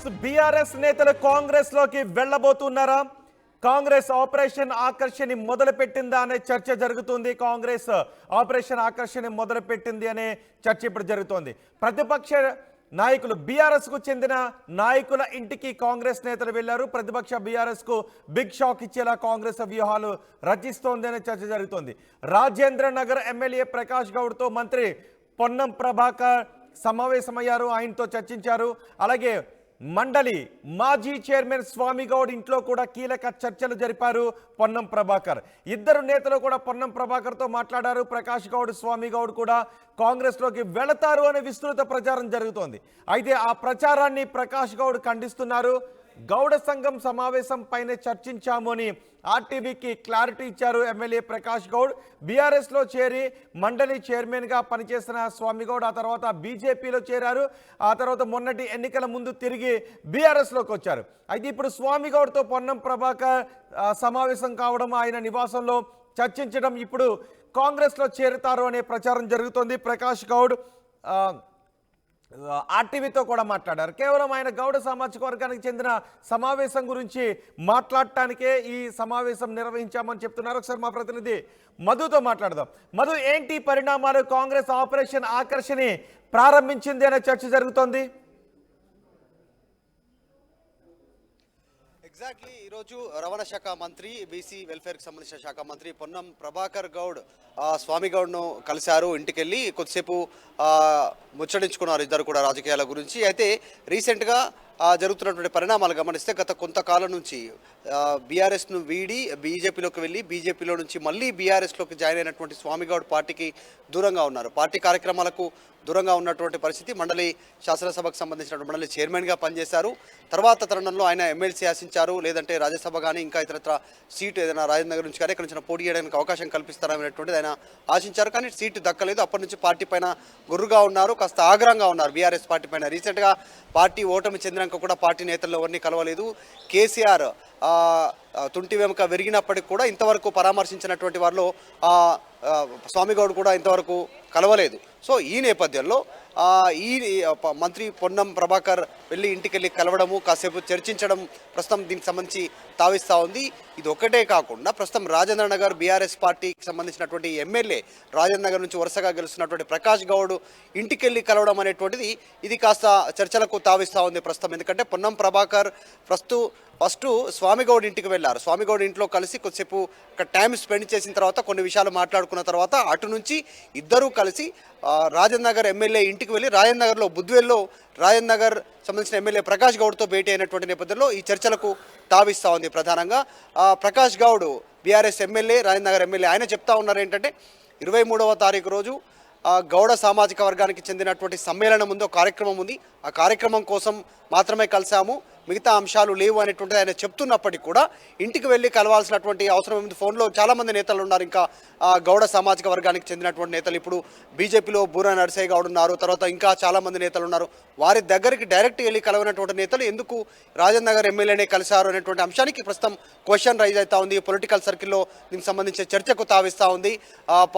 News. BRS నేతలు కాంగ్రెస్ లోకి వెళ్ళబోతున్నారా? Congress operation ఆకర్షణ మొదలు పెట్టిందా అనే చర్చ జరుగుతుంది. కాంగ్రెస్ ఆపరేషన్ ఆకర్షణ మొదలు పెట్టింది అనే చర్చ ఇప్పుడు జరుగుతోంది. ప్రతిపక్ష నాయకులు బీఆర్ఎస్ కు చెందిన నాయకుల ఇంటికి కాంగ్రెస్ నేతలు వెళ్లారు. ప్రతిపక్ష బీఆర్ఎస్ కు బిగ్ షాక్ ఇచ్చేలా కాంగ్రెస్ వ్యూహాలు రచిస్తోంది అనే చర్చ జరుగుతోంది. రాజేంద్ర నగర్ ఎమ్మెల్యే ప్రకాష్ గౌడ్ తో మంత్రి పొన్నం ప్రభాకర్ సమావేశమయ్యారు, ఆయనతో చర్చించారు. అలాగే మండలి మాజీ చైర్మన్ స్వామి గౌడ్ ఇంట్లో కూడా కీలక చర్చలు జరిపారు పొన్నం ప్రభాకర్. ఇద్దరు నేతలు కూడా పొన్నం ప్రభాకర్ తో మాట్లాడారు. ప్రకాష్ గౌడ్, స్వామి గౌడ్ కూడా కాంగ్రెస్ లోకి వెళతారు అనే విస్తృత ప్రచారం జరుగుతోంది. అయితే ఆ ప్రచారాన్ని ప్రకాష్ గౌడ్ ఖండిస్తున్నారు. గౌడ సంఘం సమావేశం పైన చర్చించాము అని ఆర్టీవీకి క్లారిటీ ఇచ్చారు ఎమ్మెల్యే ప్రకాష్ గౌడ్. బీఆర్ఎస్ లో చేరి మండలి చైర్మన్ గా పనిచేసిన స్వామి గౌడ్ ఆ తర్వాత బీజేపీలో చేరారు. ఆ తర్వాత మొన్నటి ఎన్నికల ముందు తిరిగి బీఆర్ఎస్ లోకి వచ్చారు. అయితే ఇప్పుడు స్వామి గౌడ్ తో పొన్నం ప్రభాకర్ సమావేశం కావడం, ఆయన నివాసంలో చర్చించడం, ఇప్పుడు కాంగ్రెస్ లో చేరుతారు అనే ప్రచారం జరుగుతోంది. ప్రకాష్ గౌడ్ ఆర్టీవీతో కూడా మాట్లాడారు. కేవలం ఆయన గౌడ సామాజిక వర్గానికి చెందిన సమావేశం గురించి మాట్లాడటానికే ఈ సమావేశం నిర్వహించామని చెప్తున్నారు. ఒకసారి మా ప్రతినిధి మధుతో మాట్లాడదాం. మధు, ఏంటి పరిణామాలు? కాంగ్రెస్ ఆపరేషన్ ఆకర్షణ ప్రారంభించింది అనే చర్చ జరుగుతోంది. ఎగ్జాక్ట్లీ ఈరోజు రవాణా శాఖ మంత్రి, బీసీ వెల్ఫేర్కి సంబంధించిన శాఖ మంత్రి పొన్నం ప్రభాకర్ గౌడ్ స్వామి గౌడ్ను కలిశారు. ఇంటికెళ్ళి కొద్దిసేపు ముచ్చడించుకున్నారు ఇద్దరు కూడా రాజకీయాల గురించి. అయితే రీసెంట్గా జరుగుతున్నటువంటి పరిణామాలు గమనిస్తే గత కొంతకాలం నుంచి బీఆర్ఎస్ను వీడి బీజేపీలోకి వెళ్ళి బీజేపీలో నుంచి మళ్ళీ బీఆర్ఎస్లోకి జాయిన్ అయినటువంటి స్వామి గౌడ్ పార్టీకి దూరంగా ఉన్నారు. పార్టీ కార్యక్రమాలకు దూరంగా ఉన్నటువంటి పరిస్థితి. మండలి శాసనసభకు సంబంధించిన మండలి చైర్మన్గా పనిచేశారు. తర్వాత తరుణంలో ఆయన ఎమ్మెల్సీ ఆశించారు, లేదంటే రాజ్యసభ కానీ ఇంకా ఇతరత్ర సీటు ఏదైనా రాజేంద్ర నగర్ నుంచి కానీ ఎక్కడి నుంచి పోటీ చేయడానికి అవకాశం కల్పిస్తారనేటువంటిది ఆయన ఆశించారు. కానీ సీటు దక్కలేదు. అప్పటి నుంచి పార్టీ పైన గుర్రుగా ఉన్నారు, కాస్త ఆగ్రహంగా ఉన్నారు బీఆర్ఎస్ పార్టీ పైన. రీసెంట్గా పార్టీ ఓటమి చెందినాక కూడా పార్టీ నేతల్లో ఎవరిని కలవలేదు. కేసీఆర్ తుంటి వెనుక విరిగినప్పటికి కూడా ఇంతవరకు పరామర్శించినటువంటి వారిలో స్వామి గౌడ్ కూడా ఇంతవరకు కలవలేదు. సో ఈ నేపథ్యంలో ఈ మంత్రి పొన్నం ప్రభాకర్ వెళ్ళి ఇంటికెళ్ళి కలవడము, కాసేపు చర్చించడం ప్రస్తుతం దీనికి సంబంధించి తావిస్తూ ఉంది. ఇది ఒకటే కాకుండా ప్రస్తుతం రాజేంద్ర నగర్ బీఆర్ఎస్ పార్టీకి సంబంధించినటువంటి ఎమ్మెల్యే రాజేంద్ర నగర్ నుంచి వరుసగా గెలుస్తున్నటువంటి ప్రకాష్ గౌడ్ ఇంటికెళ్ళి కలవడం అనేటువంటిది ఇది కాస్త చర్చలకు తావిస్తూ ఉంది ప్రస్తుతం. ఎందుకంటే పొన్నం ప్రభాకర్ ఫస్ట్ స్వామి గౌడ్ ఇంటికి వెళ్ళారు. స్వామి గౌడ్ ఇంట్లో కలిసి కొద్దిసేపు ఒక టైం స్పెండ్ చేసిన తర్వాత కొన్ని విషయాలు మాట్లాడుకున్న తర్వాత అటు నుంచి ఇద్దరూ కలిసి రాజేంద్ర నగర్ ఎమ్మెల్యే ఇంటికి వెళ్ళి రాజేంద్ర నగర్లో బుద్వేల్లో రాజేంద్ర నగర్ సంబంధించిన ఎమ్మెల్యే ప్రకాష్ గౌడ్తో భేటీ అయినటువంటి నేపథ్యంలో ఈ చర్చలకు తావిస్తూ ఉంది. ప్రధానంగా Prakash Goud BRS MLA, Rajendra Nagar MLA, ఆయన చెప్తా ఉన్నారు ఏంటంటే 23వ తారీఖు రోజు గౌడ సామాజిక వర్గానికి చెందినటువంటి సమ్మేళనం ఉంది, ఒక కార్యక్రమం ఉంది. ఆ కార్యక్రమం కోసం మాత్రమే కలిసాము, మిగతా అంశాలు లేవు అనేటువంటిది ఆయన చెప్తున్నప్పటికీ కూడా ఇంటికి వెళ్ళి కలవాల్సినటువంటి అవసరం ఉంది. ఫోన్లో చాలామంది నేతలు ఉన్నారు, ఇంకా గౌడ సామాజిక వర్గానికి చెందినటువంటి నేతలు. ఇప్పుడు బీజేపీలో బూరా నరసయ్య గౌడ్ ఉన్నారు, తర్వాత ఇంకా చాలామంది నేతలు ఉన్నారు. వారి దగ్గరికి డైరెక్ట్ వెళ్ళి కలవనటువంటి నేతలు ఎందుకు రాజేంద్ర నగర్ ఎమ్మెల్యేనే కలిశారు అనేటువంటి అంశానికి ప్రస్తుతం క్వశ్చన్ రైజ్ అవుతా ఉంది. పొలిటికల్ సర్కిల్లో దీనికి సంబంధించిన చర్చకు తావిస్తూ ఉంది.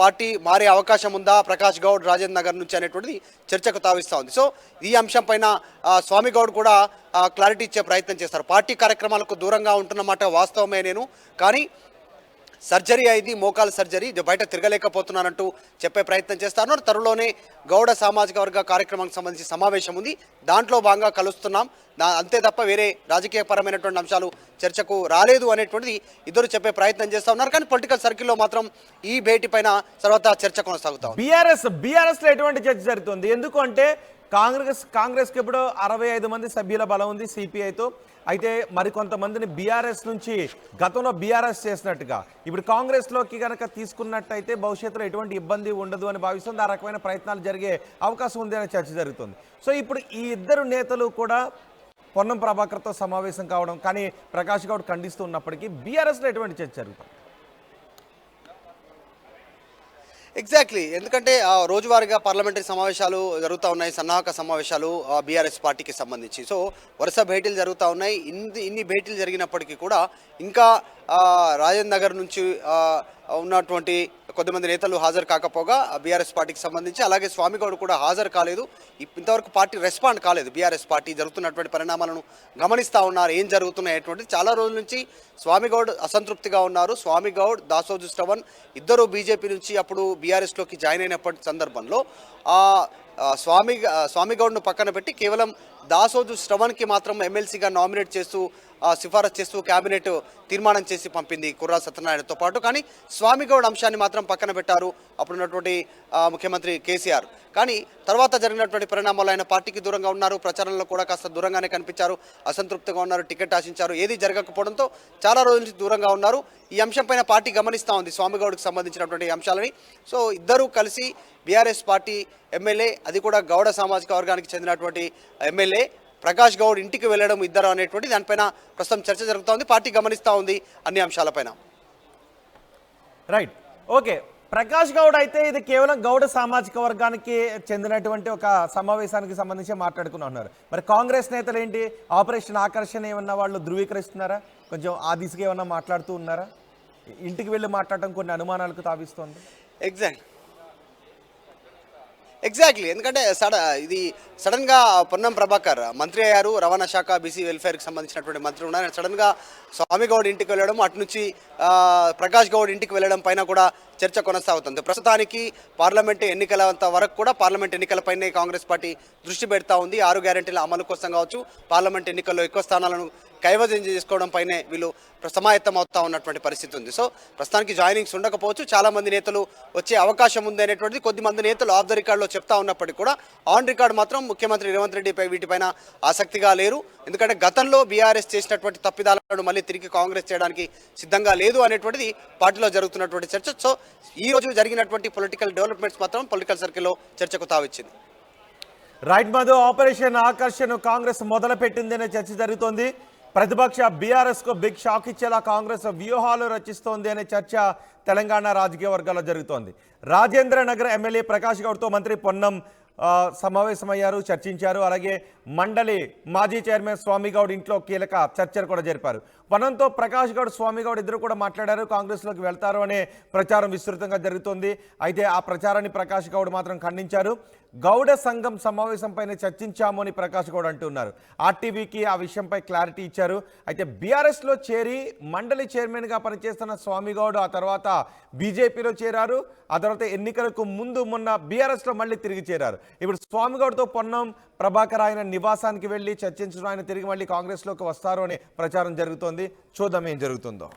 పార్టీ మారే అవకాశం ఉందా ప్రకాష్ గౌడ్ రాజేంద్ర నగర్ నుంచి అనేటువంటిది చర్చకు తావిస్తూ ఉంది. సో ఈ అంశం పైన స్వామి గౌడ్ కూడా క్లారిటీ ఇచ్చే ప్రయత్నం చేస్తారు. పార్టీ కార్యక్రమాలకు దూరంగా ఉంటున్నమాట వాస్తవమే, కానీ సర్జరీ అయింది, మోకాల సర్జరీ, బయట తిరగలేకపోతున్నానంటూ చెప్పే ప్రయత్నం చేస్తాను. త్వరలోనే గౌడ సామాజిక వర్గ కార్యక్రమానికి సంబంధించి సమావేశం ఉంది, దాంట్లో భాగంగా కలుస్తున్నాం, అంతే తప్ప వేరే రాజకీయపరమైనటువంటి అంశాలు చర్చకు రాలేదు అనేటువంటిది ఇద్దరు చెప్పే ప్రయత్నం చేస్తూ ఉన్నారు. కానీ పొలిటికల్ సర్కిల్లో మాత్రం ఈ భేటీ పైన తర్వాత చర్చ కొనసాగుతాం. బీఆర్ఎస్ లో ఎటువంటి చర్చ జరుగుతుంది? ఎందుకంటే కాంగ్రెస్కి ఇప్పుడు 65 మంది సభ్యుల బలం ఉంది సిపిఐతో. అయితే మరికొంతమందిని బీఆర్ఎస్ నుంచి గతంలో బీఆర్ఎస్ చేసినట్టుగా ఇప్పుడు కాంగ్రెస్లోకి కనుక తీసుకున్నట్టయితే భవిష్యత్తులో ఎటువంటి ఇబ్బంది ఉండదు అని భావిస్తుంది. ఆ రకమైన ప్రయత్నాలు జరిగే అవకాశం ఉంది అనే చర్చ జరుగుతుంది. సో ఇప్పుడు ఈ ఇద్దరు నేతలు కూడా పొన్నం ప్రభాకర్తో సమావేశం కావడం, కానీ ప్రకాష్ గౌడ్ ఖండిస్తూ ఉన్నప్పటికీ బీఆర్ఎస్లో ఎటువంటి చర్చ జరుగుతుంది? ఎగ్జాక్ట్లీ, ఎందుకంటే రోజువారీగా పార్లమెంటరీ సమావేశాలు జరుగుతూ ఉన్నాయి, సన్నాహక సమావేశాలు బీఆర్ఎస్ పార్టీకి సంబంధించి. సో వరుస భేటీలు జరుగుతూ ఉన్నాయి. ఇన్ని భేటీలు జరిగినప్పటికీ కూడా ఇంకా రాజేంద్ర నగర్ నుంచి ఉన్నటువంటి కొద్దిమంది నేతలు హాజరు కాకపోగా బీఆర్ఎస్ పార్టీకి సంబంధించి, అలాగే స్వామిగౌడ్ కూడా హాజరు కాలేదు. ఇంతవరకు పార్టీ రెస్పాండ్ కాలేదు. బీఆర్ఎస్ పార్టీ జరుగుతున్నటువంటి పరిణామాలను గమనిస్తూ ఉన్నారు. ఏం జరుగుతున్నాయటువంటి చాలా రోజుల నుంచి స్వామిగౌడ్ అసంతృప్తిగా ఉన్నారు. స్వామిగౌడ్, దాసోజు శ్రవణ్ ఇద్దరు బీజేపీ నుంచి అప్పుడు బీఆర్ఎస్లోకి జాయిన్ అయినప్పటి సందర్భంలో స్వామిగౌడ్ను పక్కన పెట్టి కేవలం దాసోజు శ్రవణ్కి మాత్రం ఎమ్మెల్సీగా నామినేట్ చేస్తూ సిఫారసు చేస్తూ కేబినెట్ తీర్మానం చేసి పంపింది కుర్రా సత్యనారాయణతో పాటు. కానీ స్వామిగౌడ్ అంశాన్ని మాత్రం పక్కన పెట్టారు అప్పుడున్నటువంటి ముఖ్యమంత్రి కేసీఆర్. కానీ తర్వాత జరిగినటువంటి పరిణామాలు ఆయన పార్టీకి దూరంగా ఉన్నారు. ప్రచారంలో కూడా కాస్త దూరంగానే కనిపించారు. అసంతృప్తిగా ఉన్నారు. టికెట్ ఆశించారు. ఏది జరగకపోవడంతో చాలా రోజుల నుంచి దూరంగా ఉన్నారు. ఈ అంశంపైన పార్టీ గమనిస్తూ ఉంది స్వామిగౌడ్కి సంబంధించినటువంటి అంశాలని. సో ఇద్దరూ కలిసి బీఆర్ఎస్ పార్టీ ఎమ్మెల్యే, అది కూడా గౌడ సామాజిక వర్గానికి చెందినటువంటి ఎమ్మెల్యే ప్రకాష్ గౌడ్ ఇంటికి వెళ్ళడం ఇద్దరు అనేటువంటి దానిపైన ప్రస్తుతం చర్చ జరుగుతోంది. పార్టీ గమనిస్తూ ఉంది అన్ని అంశాలపైన. Right, okay. ప్రకాష్ గౌడ్ అయితే ఇది కేవలం గౌడ సామాజిక వర్గానికి చెందినటువంటి ఒక సమావేశానికి సంబంధించి మాట్లాడుకుని ఉన్నారు. మరి కాంగ్రెస్ నేతలు ఏంటి, ఆపరేషన్ ఆకర్షణ ఏమన్నా వాళ్ళు ధృవీకరిస్తున్నారా? కొంచెం ఆ దిశగా ఏమన్నా మాట్లాడుతూ ఉన్నారా? ఇంటికి వెళ్ళి మాట్లాడటం కొన్ని అనుమానాలకు తావిస్తోంది. ఎగ్జాక్ట్లీ. ఎందుకంటే ఇది సడన్గా పొన్నం ప్రభాకర్ మంత్రి అయ్యారు. రవాణా శాఖ, బీసీ వెల్ఫేర్కి సంబంధించినటువంటి మంత్రి ఉన్నారు. సడన్గా స్వామిగౌడ్ ఇంటికి వెళ్ళడం, అటు నుంచి ప్రకాష్ గౌడ్ ఇంటికి వెళ్ళడం పైన కూడా చర్చ కొనసాగుతుంది. ప్రస్తుతానికి పార్లమెంట్ ఎన్నికలంత వరకు కూడా పార్లమెంట్ ఎన్నికలపైనే కాంగ్రెస్ పార్టీ దృష్టి పెడతా ఉంది. 6 గ్యారెంటీల అమలు కోసం కావచ్చు, పార్లమెంట్ ఎన్నికల్లో ఎక్కువ స్థానాలను కైవసం చేసుకోవడం పైనే వీళ్ళు సమాయత్తం అవుతా ఉన్నటువంటి పరిస్థితి ఉంది. సో ప్రస్తుతానికి జాయినింగ్స్ ఉండకపోవచ్చు, చాలామంది నేతలు వచ్చే అవకాశం ఉంది అనేటువంటిది కొద్దిమంది నేతలు ఆఫ్ ద రికార్డులో చెప్తా ఉన్నప్పటికీ కూడా ఆన్ రికార్డు మాత్రం ముఖ్యమంత్రి రేవంత్ రెడ్డిపై వీటిపైన ఆసక్తిగా లేరు. ఎందుకంటే గతంలో బీఆర్ఎస్ చేసినటువంటి తప్పిదాలను మళ్ళీ తిరిగి కాంగ్రెస్ చేయడానికి సిద్ధంగా లేదు అనేటువంటిది పార్టీలో జరుగుతున్నటువంటి చర్చ. సో ఈ రోజు జరిగినటువంటి పొలిటికల్ డెవలప్మెంట్స్ మాత్రం పొలిటికల్ సర్కిల్లో చర్చకు తావిచ్చింది. రైట్ మధు, ఆపరేషన్ ఆకర్షణ కాంగ్రెస్ మొదలు పెట్టింది అనే చర్చ జరుగుతోంది. ప్రతిపక్ష బీఆర్ఎస్ కు బిగ్ షాక్ ఇచ్చేలా కాంగ్రెస్ వ్యూహాలు రచిస్తోంది అనే చర్చ తెలంగాణ రాజకీయ వర్గాల్లో జరుగుతోంది. రాజేంద్ర నగర్ ఎమ్మెల్యే ప్రకాష్ గౌడ్తో మంత్రి పొన్నం సమావేశమయ్యారు, చర్చించారు. అలాగే మండలి మాజీ చైర్మన్ స్వామిగౌడ్ ఇంట్లో కీలక చర్చలు కూడా జరిపారు. పొన్నంతో ప్రకాష్ గౌడ్, స్వామిగౌడ్ ఇద్దరు కూడా మాట్లాడారు. కాంగ్రెస్లోకి వెళ్తారు అనే ప్రచారం విస్తృతంగా జరుగుతోంది. అయితే ఆ ప్రచారాన్ని ప్రకాష్ గౌడ్ మాత్రం ఖండించారు. గౌడ సంఘం సమావేశంపైన చర్చించాము అని ప్రకాష్ గౌడ్ అంటున్నారు. ఆర్టీవీకి ఆ విషయంపై క్లారిటీ ఇచ్చారు. అయితే బీఆర్ఎస్లో చేరి మండలి చైర్మన్గా పనిచేస్తున్న స్వామిగౌడ్ ఆ తర్వాత బీజేపీలో చేరారు. ఆ తర్వాత ఎన్నికలకు ముందు మొన్న బీఆర్ఎస్లో మళ్ళీ తిరిగి చేరారు. ఇప్పుడు స్వామిగౌడ్తో పొన్నం ప్రభాకర్ ఆయన నివాసానికి వెళ్ళి చర్చించడం, ఆయన తిరిగి మళ్ళీ కాంగ్రెస్లోకి వస్తారు అనే ప్రచారం జరుగుతోంది. చూద్దాం ఏం జరుగుతుందో.